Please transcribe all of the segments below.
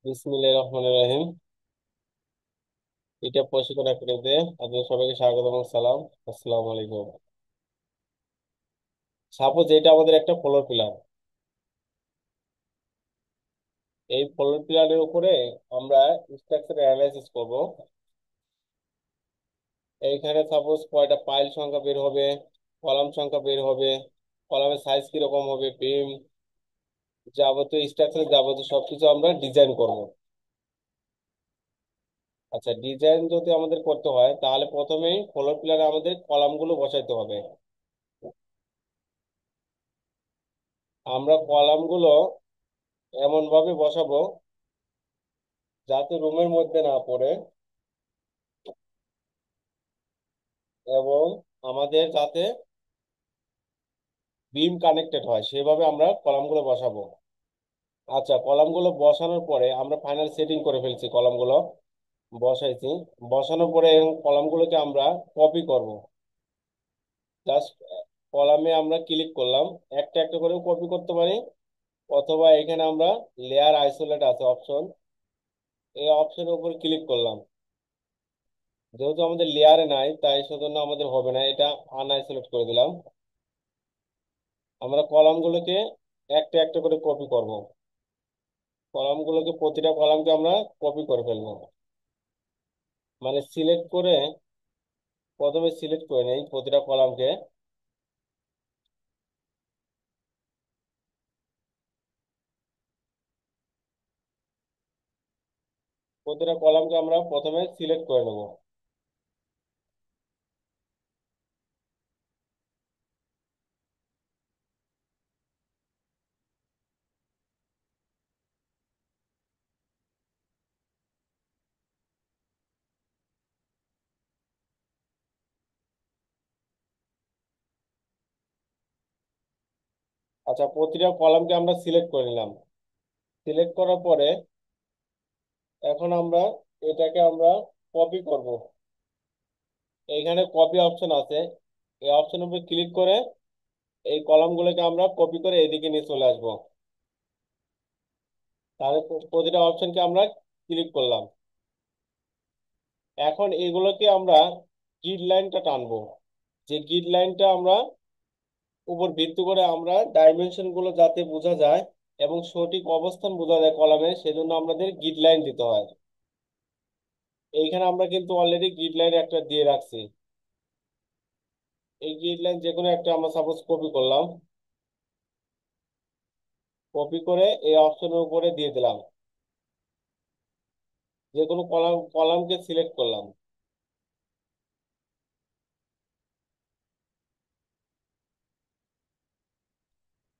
বিসমিল্লাহির রহমানির রহিম। এটা প্রশিক্ষণ একাডেমিতে আপনাদের সবাইকে স্বাগত এবং সালাম। আসসালামু আলাইকুম। সাপোজ এটা আমাদের একটা ফ্লোর প্ল্যান। এই ফ্লোর প্ল্যানের উপরে আমরা স্ট্রাকচার অ্যানালাইসিস করব। এইখানে সাপোজ কয়টা পাইল সংখ্যা বের হবে, কলাম সংখ্যা বের হবে, কলামের সাইজ কিরকম হবে, বিম যাবতীয় স্ট্রাকচার যাবতীয় সবকিছু আমরা ডিজাইন করব। আচ্ছা, ডিজাইন যদি আমাদের করতে হয় তাহলে প্রথমেই ফ্লোর প্ল্যানে আমাদের কলামগুলো বসাইতে হবে। আমরা কলামগুলো এমন ভাবে বসাবো যাতে রুমের মধ্যে না পড়ে, এবং আমাদের যাতে বিম কানেক্টেড হয় সেভাবে আমরা কলামগুলো বসাবো। আচ্ছা, কলামগুলো বসানোর পরে আমরা ফাইনাল সেটিং করে ফেলছি, কলামগুলো বসাইছি। বসানোর পরে এই কলামগুলোকে আমরা কপি করব। জাস্ট কলামে আমরা ক্লিক করলাম, একটা একটা করে কপি করতে পারি, অথবা এখানে আমরা লেয়ার আইসোলেট আছে অপশন, এই অপশনের উপর ক্লিক করলাম। যেহেতু আমাদের লেয়ারে নাই তাই সেজন্য আমাদের হবে না, এটা আনআইসোলেট করে দিলাম। আমরা কলামগুলোকে একটা একটা করে কপি করব। কলামগুলোকে প্রতিটা কলামকে আমরা কপি করে ফেলবো, মানে সিলেক্ট করে, প্রথমে সিলেক্ট করে নেই প্রতিটা কলামকে। প্রতিটা কলামকে আমরা প্রথমে সিলেক্ট করে নেব। আচ্ছা, প্রতিটা কলামকে আমরা সিলেক্ট করে নিলাম। সিলেক্ট করার পরে এখন আমরা এটাকে আমরা কপি করব। এইখানে কপি অপশন আছে, এই অপশনের উপর ক্লিক করে এই কলামগুলোকে আমরা কপি করে এদিকে নিয়ে চলে আসবো। তাহলে প্রতিটা অপশনকে আমরা ক্লিক করলাম। এখন এগুলোকে আমরা গ্রিড লাইনটা টানবো। যে গ্রিড লাইনটা আমরা উপর ভিত্তি করে আমরা ডাইমেনশন গুলো যাতে বোঝা যায় এবং সঠিক অবস্থান বোঝা যায় কলামে, সেজন্য আমাদের গ্রিড লাইন দিতে হয়। এইখানে আমরা কিন্তু অলরেডি গ্রিড লাইন একটা দিয়ে রাখছি। এই গ্রিড লাইন যে কোনো একটা আমরা সাপোজ কপি করলাম, কপি করে এই অপশনের উপরে দিয়ে দিলাম। যে কোনো কলামকে সিলেক্ট করলাম।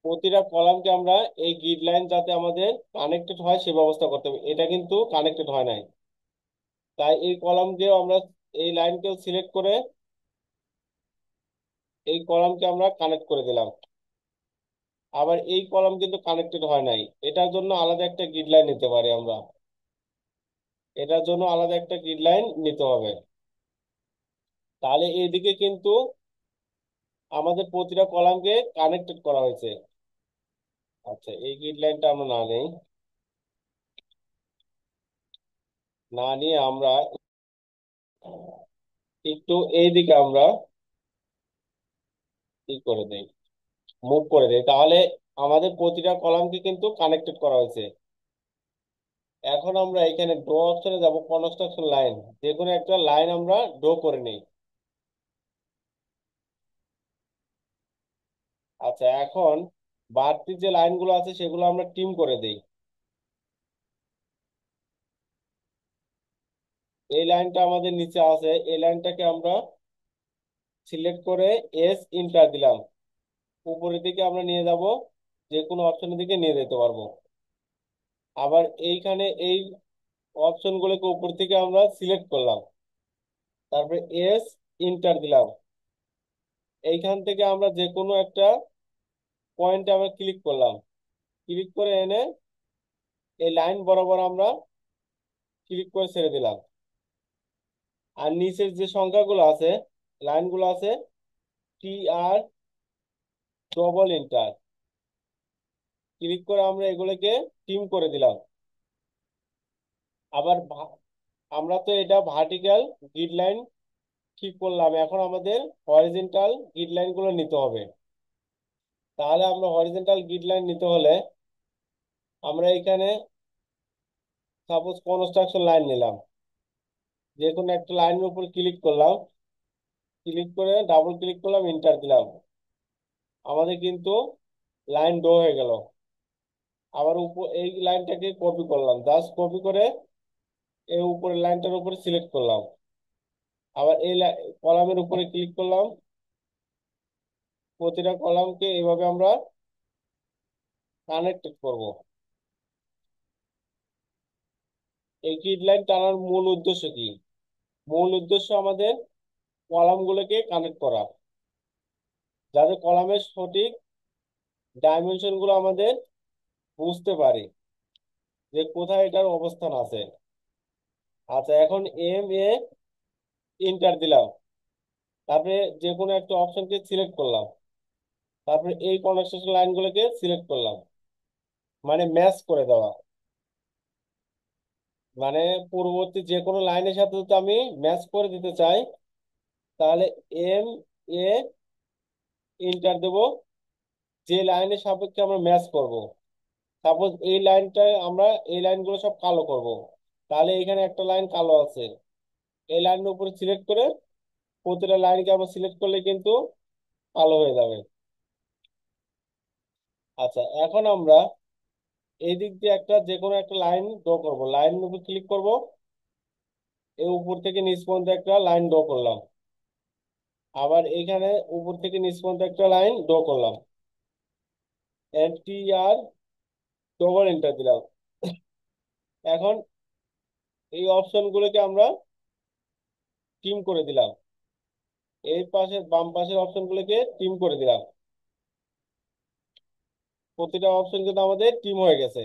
প্রতিটা কলামকে আমরা এই গ্রিড লাইন যাতে আমাদের কানেক্টেড হয় সে ব্যবস্থা করতে হবে। এটা কিন্তু কানেক্টেড হয় নাই, তাই এই কলামকেও আমরা, এই লাইনকেও সিলেক্ট করে এই কলামকে আমরা কানেক্ট করে দিলাম। আবার এই কলাম কিন্তু কানেক্টেড হয় নাই, এটার জন্য আলাদা একটা গ্রিড লাইন নিতে পারি আমরা। এটার জন্য আলাদা একটা গ্রিড লাইন নিতে হবে। তাহলে এইদিকে কিন্তু আমাদের প্রতিটা কলামকে কানেক্টেড করা হয়েছে। আচ্ছা, এই গ্রিড লাইনটা আমরা না নেই, না নিয়ে আমরা একটু এইদিকে আমরা ই করে দেই, মুভ করে দেই। তাহলে আমাদের প্রতিটা কলামকে কিন্তু কানেক্টেড করা হয়েছে। এখন আমরা এখানে ড্র অপশনে যাব, কনস্ট্রাকশন লাইন, যে কোনো একটা লাইন আমরা ড্র করে নিই। আচ্ছা, এখন বাড়তি যে লাইনগুলো আছে সেগুলো আমরা ট্রিম করে দেই। এই লাইনটা আমাদের নিচে আছে, এই লাইনটাকে আমরা সিলেক্ট করে এস ইন্টার দিলাম। উপরের দিকে আমরা নিয়ে যাব, যে কোনো অপশনের দিকে নিয়ে যেতে পারবো। আবার এইখানে এই অপশনগুলোকে উপর থেকে আমরা সিলেক্ট করলাম, তারপরে এস ইন্টার দিলাম। এইখান থেকে আমরা যে কোনো একটা পয়েন্টে আমরা ক্লিক করলাম, ক্লিক করে এনে এই লাইন বরাবর আমরা ক্লিক করে ছেড়ে দিলাম। আর নিচের যে সংখ্যাগুলো আছে, লাইনগুলো আছে, টি আর ডবল ইন্টার, ক্লিক করে আমরা এগুলোকে টিম করে দিলাম। আবার আমরা তো এটা ভার্টিক্যাল গ্রিড লাইন ঠিক করলাম, এখন আমাদের হরিজন্টাল গ্রিড লাইন গুলো নিতে হবে। তাহলে আমরা হরিজন্টাল গ্রিড লাইন নিতে হলে আমরা এখানে সাপোজ কনস্ট্রাকশন লাইন নিলাম, যে কোনো একটা লাইনের উপর ক্লিক করলাম, ক্লিক করে ডাবল ক্লিক করলাম, এন্টার দিলাম, আমাদের কিন্তু লাইন ড্র হয়ে গেল। আবার উপর এই লাইনটাকে কপি করলাম, জাস্ট কপি করে এই উপরের লাইনটার উপরে সিলেক্ট করলাম, আবার এই কলামের উপরে ক্লিক করলাম। প্রতিটা কলামকে এইভাবে আমরা কানেক্টেড করব। এই গ্রিড লাইন টানার মূল উদ্দেশ্য কি? মূল উদ্দেশ্য আমাদের কলামগুলোকে কানেক্ট করা, যাতে কলামের সঠিক ডাইমেনশন গুলো আমাদের বুঝতে পারি যে কোথায় এটার অবস্থান আছে। আচ্ছা, এখন এম এ এন্টার দিলাম, তারপরে যে কোনো একটা অপশনকে সিলেক্ট করলাম, তারপরে এই কনস্ট্রাকশন লাইনগুলোকে সিলেক্ট করলাম, মানে ম্যাচ করে দেওয়া। মানে পূর্ববর্তী যে কোনো লাইনের সাথে যদি আমি ম্যাচ করে দিতে চাই, তাহলে এম এ এন্টার দেব, যে লাইনের সাপেক্ষে আমরা ম্যাচ করব। সাপোজ এই লাইনটা, আমরা এই লাইনগুলো সব কালো করব, তাহলে এখানে একটা লাইন কালো আছে, এই লাইনের উপরে সিলেক্ট করে প্রতিটা লাইনকে আমরা সিলেক্ট করলে কিন্তু কালো হয়ে যাবে। আচ্ছা, এখন আমরা এই দিক দিয়ে একটা যে কোনো একটা লাইন ড্র করব, লাইনের উপর ক্লিক করব, এই উপর থেকে নিচ পর্যন্ত একটা লাইন ড্র করলাম, আবার এইখানে উপর থেকে নিচ পর্যন্ত একটা লাইন ড্র করলাম, এনটিআর ডবল এন্টার দিলাম। এখন এই অপশন গুলোকে আমরা টিম করে দিলাম, এই পাশের বাম পাশের অপশন গুলোকে টিম করে দিলাম। প্রতিটা অপশন কিন্তু আমাদের টিম হয়ে গেছে।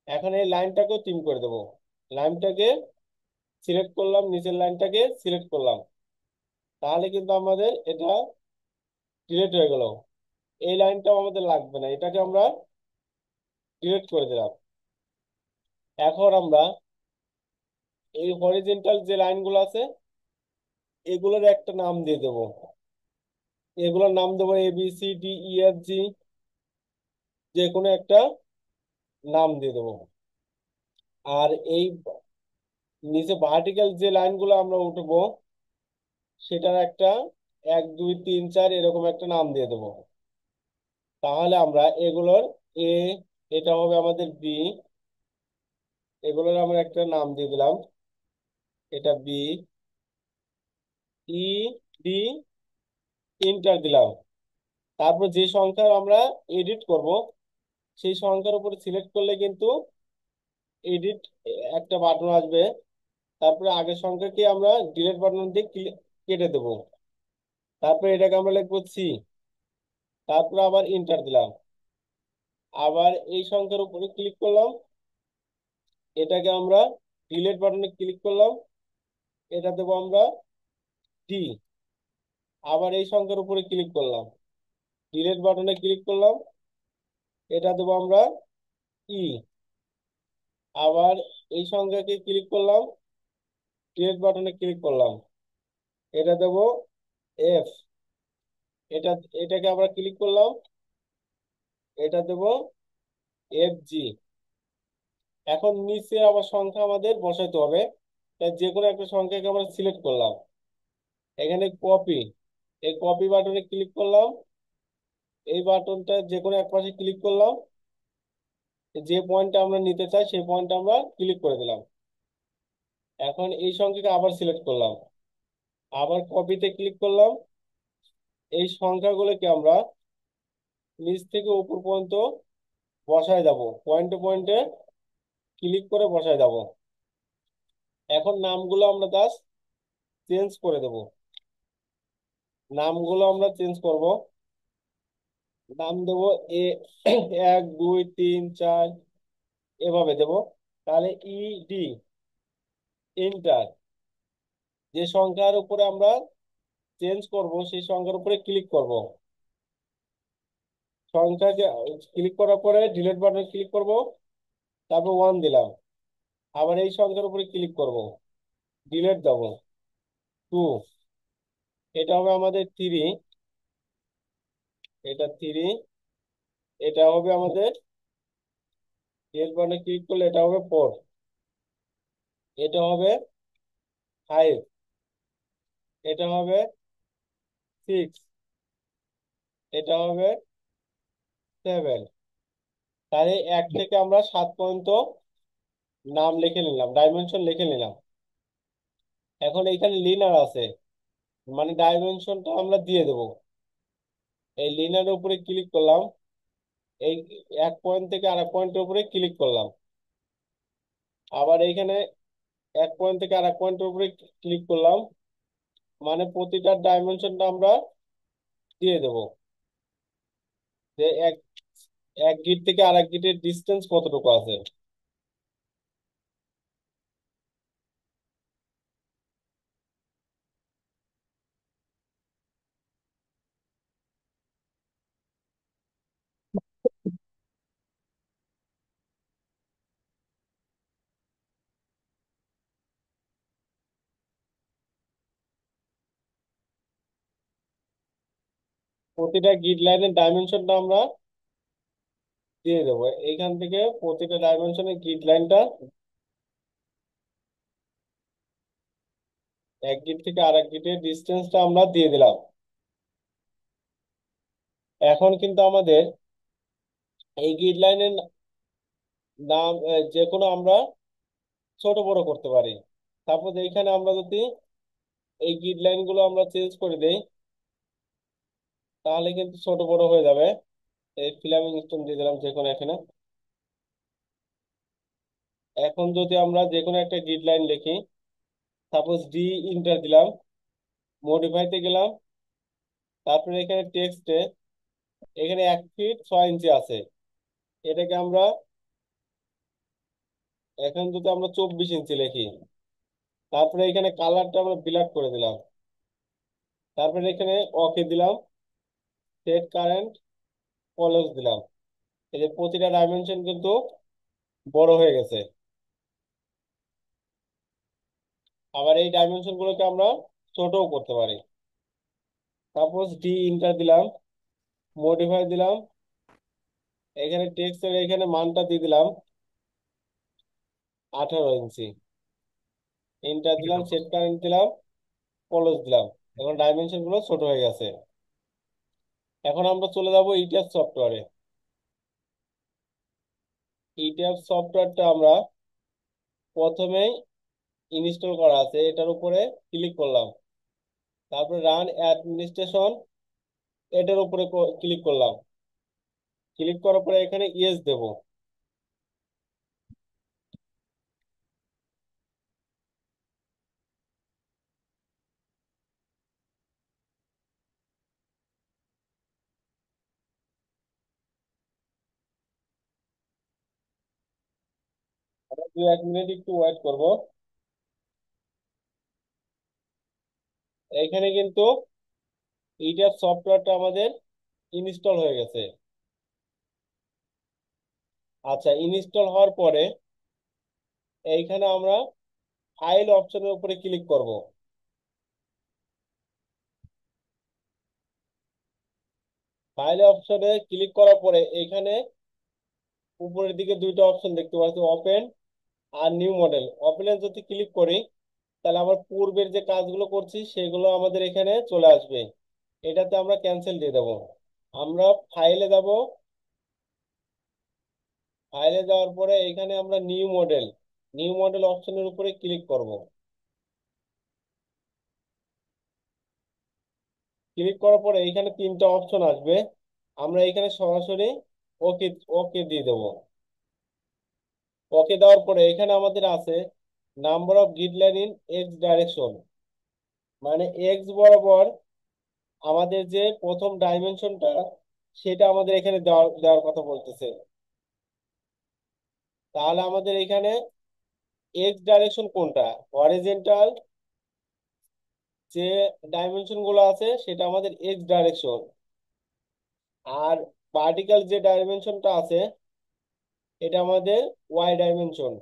এখন এই লাইনটাকেও টিম করে দেবো, লাইনটাকে সিলেক্ট করলাম, নিচের লাইনটাকে সিলেক্ট করলাম, তাহলে কিন্তু আমাদের এটা ডিলিট হয়ে গেল। এই লাইনটাও আমাদের লাগবে না, এটাকে আমরা ডিলিট করে দিলাম। এখন আমরা এই হরিজন্টাল যে লাইনগুলো আছে এগুলোর একটা নাম দিয়ে দেবো, এগুলোর নাম দেবো ABCDEFG, যে কোনো একটা নাম দিয়ে দেবো। আর এই নিচে ভার্টিক্যাল যে লাইনগুলো আমরা উঠবো সেটার একটা 1 2 3 4 এরকম একটা নাম দিয়ে দেবো। তাহলে আমরা এগুলোর এ, এটা হবে আমাদের বি, এগুলোর আমরা একটা নাম দিয়ে দিলাম, এটা বি, ই, ডি, এন্টার দিলাম। তারপর যে সংখ্যা আমরা এডিট করব সেই সংখ্যার উপরে সিলেক্ট করলে কিন্তু এডিট একটা বাটন আসবে, তারপরে আগের সংখ্যাকে আমরা ডিলিট বাটন দিয়ে কেটে দেবো। তারপরে এটাকে আমরা লিখবো সি, তারপরে আবার এন্টার দিলাম, আবার এই সংখ্যার উপরে ক্লিক করলাম, এটাকে আমরা ডিলিট বাটনে ক্লিক করলাম, এটা দেবো আমরা ডি, আবার এই সংখ্যার উপরে ক্লিক করলাম, ডিলিট বাটনে ক্লিক করলাম, এটা দেবো আমরা ই, আবার এই সংখ্যাকে ক্লিক করলাম, ডিলিট বাটনে ক্লিক করলাম, এটা দেবো এফ, এটা এটাকে আমরা ক্লিক করলাম, এটা দেবো FG। এখন নিচে আবার সংখ্যা আমাদের বসাইতে হবে, তাই যে কোনো একটা সংখ্যাকে আমরা সিলেক্ট করলাম, এখানে কপি, এই কপি বাটনে ক্লিক করলাম, এই বাটনটা যে কোনো এক পাশে ক্লিক করলাম, যে পয়েন্টটা আমরা নিতে চাই সেই পয়েন্টটা আমরা ক্লিক করে দিলাম। এখন এই সংখ্যাকে আবার সিলেক্ট করলাম, আবার কপিতে ক্লিক করলাম, এই সংখ্যাগুলোকে আমরা নিচ থেকে উপর পর্যন্ত বসায় যাব, পয়েন্টে পয়েন্টে ক্লিক করে বসায় যাব। এখন নামগুলো আমরা জাস্ট চেঞ্জ করে দেব, নামগুলো আমরা চেঞ্জ করব, নাম দেবো এ 1 2 3 4 এভাবে দেব। তাহলে ED এন্টার, যে সংখ্যার উপরে আমরা চেঞ্জ করব সেই সংখ্যার উপরে ক্লিক করব, সংখ্যাকে ক্লিক করার পরে ডিলিট বাটনে ক্লিক করব, তারপর 1 দিলাম, আবার এই সংখ্যার উপরে ক্লিক করব, ডিলিট দেবো, 2, এটা হবে আমাদের 3, এটা 3, এটা হবে আমাদের, এরপরে ক্লিক করলে এটা হবে 4, এটা হবে 5, এটা হবে 6, এটা হবে 7। তাহলে 1 থেকে আমরা 7 পর্যন্ত নাম লিখে নিলাম, ডাইমেনশন লিখে নিলাম। এখন এইখানে লিনার আছে, মানে ডাইমেনশনটা আমরা দিয়ে দেবো। এই লিনারের উপরে ক্লিক করলাম, এই 1 পয়েন্ট থেকে আরেক পয়েন্টের উপরে ক্লিক করলাম, আবার এইখানে 1 পয়েন্ট থেকে আরেক পয়েন্টের উপরে ক্লিক করলাম, মানে প্রতিটার ডাইমেনশনটা আমরা দিয়ে দেবো, যে এক এক গিট থেকে আরেক গিটের ডিস্টেন্স কতটুকু আছে। প্রতিটা গিড লাইনের ডাইমেনশনটা আমরা দিয়ে দেবো, এইখান থেকে প্রতিটা ডাইমেনশনের গিড লাইনটা, এক গিট থেকে আরেক গিটের ডিস্টেন্সটা আমরা দিয়ে দিলাম। এখন কিন্তু আমাদের এই গিড লাইনের নাম যে কোনো আমরা ছোট বড় করতে পারি। সাপোজ এইখানে আমরা যদি এই গ্রিড লাইন গুলো আমরা চেঞ্জ করে দেই, তাহলে কিন্তু ছোট বড় হয়ে যাবে। এই ফিলামিং স্টোন দিয়ে দিলাম যে কোনো এখানে। এখন যদি আমরা যে কোনো একটা গ্রিড লাইন লিখি, সাপোজ ডি, ইন্টার দিলাম, মডিফাইতে গেলাম, তারপরে এখানে টেক্সটে এখানে 1 ফিট 6 ইঞ্চি আছে, এটাকে আমরা, এখন যদি আমরা 24 ইঞ্চি লিখি, তারপরে এখানে কালারটা আমরা ব্ল্যাক করে দিলাম, তারপরে এখানে ওকে দিলাম, সেট কারেন্ট কলস দিলাম। এই যে প্রতিটা ডাইমেনশন কিন্তু বড় হয়ে গেছে। আবার এই ডাইমেনশন গুলোকে আমরা ছোটও করতে পারি। সাপোজ ডি, ইন্টার দিলাম, মডিফাই দিলাম, এখানে টেক্সটের এখানে মানটা দিয়ে দিলাম 18 ইঞ্চি, ইন্টার দিলাম, সেট কারেন্ট দিলাম, ক্লোজ দিলাম। এখন ডাইমেনশন গুলো ছোট হয়ে গেছে। এখন আমরা চলে যাব ইটিএফ সফটওয়্যারে। ইটিএফ সফটওয়্যারটা আমরা প্রথমেই ইনস্টল করা আছে, এটার উপরে ক্লিক করলাম, তারপরে রান অ্যাডমিনিস্ট্রেশন, এটার উপরে ক্লিক করলাম, ক্লিক করার পরে এখানে ইয়েস দেব। আমরা 2-1 মিনিট একটু ওয়েট করব। এখানে কিন্তু ইটিএফ সফটওয়্যারটা আমাদের ইনস্টল হয়ে গেছে। আচ্ছা, ইনস্টল হওয়ার পরে এইখানে আমরা ফাইল অপশনের উপরে ক্লিক করব। ফাইল অপশনে ক্লিক করার পরে এখানে উপরের দিকে দুইটা অপশন দেখতে পাচ্ছি, ওপেন আর নিউ মডেল। ওপেনে যদি ক্লিক করি, তাহলে আমার পূর্বের যে কাজগুলো করছি সেগুলো আমাদের এখানে চলে আসবে, এটাতে আমরা ক্যান্সেল দিয়ে দেবো। আমরা ফাইলে যাব, ফাইলে যাওয়ার পরে এখানে আমরা নিউ মডেল, নিউ মডেল অপশনের উপরে ক্লিক করব। ক্লিক করার পরে এখানে 3টা অপশন আসবে, আমরা এখানে সরাসরি ওকে, ওকে দিয়ে দেবো। ওকে দেওয়ার পরে এখানে আমাদের আছে number of grid line in X direction, মানে এক্স বরাবর আমাদের যে প্রথম ডাইমেনশনটা, সেটা আমাদের এখানে দেওয়ার দেওয়ার কথা বলতেছে। তাহলে আমাদের এখানে এক্স ডাইরেকশন কোনটা, হরিজন্টাল যে ডাইমেনশন গুলো আছে সেটা আমাদের এক্স ডাইরেকশন, আর ভার্টিক্যাল যে ডাইমেনশনটা আছে এটা আমাদের ওয়াই ডাইমেনশন।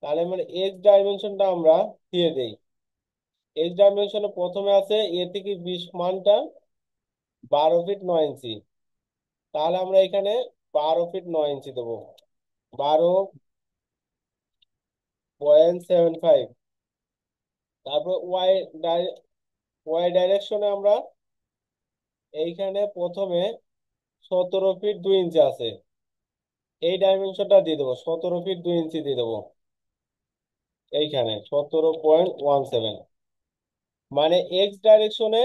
তাহলে মানে এক্স ডাইমেনশনটা আমরা দিয়ে দেই। এক্স ডাইমেনশনে প্রথমে আছে এ থেকে 20 মানটা 12 ফিট 9 ইঞ্চি। তাহলে আমরা এখানে 12 ফিট 9 ইঞ্চি দেবো, 12.75। তারপর ওয়াই ডাইরেকশনে আমরা এইখানে প্রথমে 17 ফিট 2 ইঞ্চি আছে, এই ডাইমেনশনটা দিয়ে দেবো, 17 ফিট 2 ইঞ্চি দিয়ে দেবো। এইখানে 17.17, মানে এক্স ডাইরেকশনে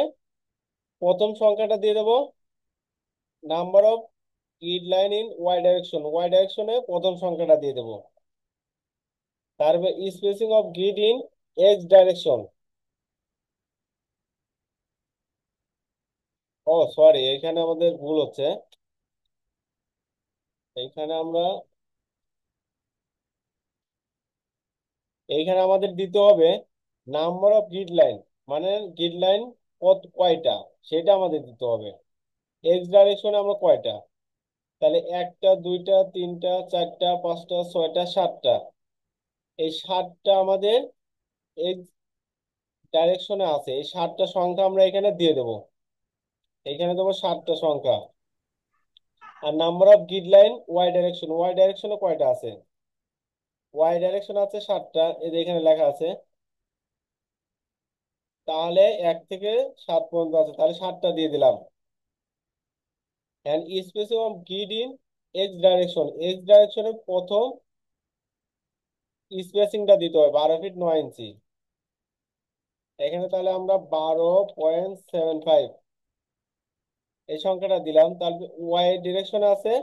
প্রথম সংখ্যাটা দিয়ে দেবো, number of grid line in Y ডাইরেকশনে প্রথম সংখ্যাটা দিয়ে দেবো। তারপর spacing of grid in X direction, oh sorry, এখানে আমাদের ভুল হচ্ছে। এইখানে আমরা এইখানে আমাদের দিতে হবে নাম্বার অফ গ্রিড লাইন, মানে গ্রিড লাইন কত কয়টা সেটা আমাদের দিতে হবে। এক্স ডাইরেকশনে আমরা কয়টা, তাহলে একটা দুইটা তিনটা চারটা পাঁচটা ছয়টা সাতটা, এই সাতটা আমাদের এক্স ডাইরেকশনে আছে, এই সাতটা সংখ্যা আমরা এখানে দিয়ে দেবো। এখানে দেবো সাতটা সংখ্যা। আর number of grid line Y ডাইরেকশনে কয়টা আছে, ওয়াই ডাইরেকশন আছে সাতটা, এই যে এখানে লেখা আছে। তাহলে 1 থেকে 7 পর্যন্ত আছে, তাহলে সাতটা দিয়ে দিলাম। And spacing of grid in X ডাইরেকশনের প্রথম স্পেসিংটা দিতে হবে 12 ফিট 9 ইঞ্চি। এখানে তাহলে আমরা 12.75 এই সংখ্যাটা দিলাম। তাহলে ওয়াই ডিরেকশনে আছে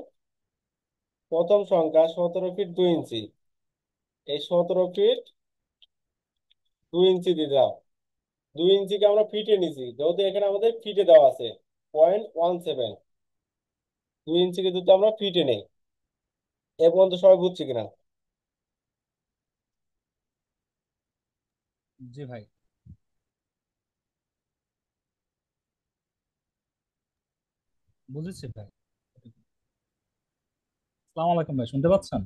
প্রথম সংখ্যা 17 ফিট 2 ইঞ্চি, এই 17 ফিট 2 ইঞ্চি দিলাম। 2 ইঞ্চিকে আমরা ফিটে নিছি, যেহেতু এখানে আমাদের ফিটে দেওয়া আছে 0.17, 2 ইঞ্চিকে যদি আমরা ফিটে নেই। এ পর্যন্ত সবাই বুঝছি কিনা? জি ভাই। বুঝেছি ভাই। আসসালামু আলাইকুম ভাই, শুনতে পাচ্ছেন?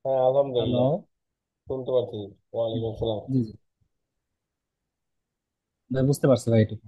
হ্যাঁ, হ্যালো। আলহামদুলিল্লাহ, শুনতে পাচ্ছি। ওয়ালাইকুম আসসালাম। জি জি। ভাই বুঝতে পারছি ভাই এটুকু।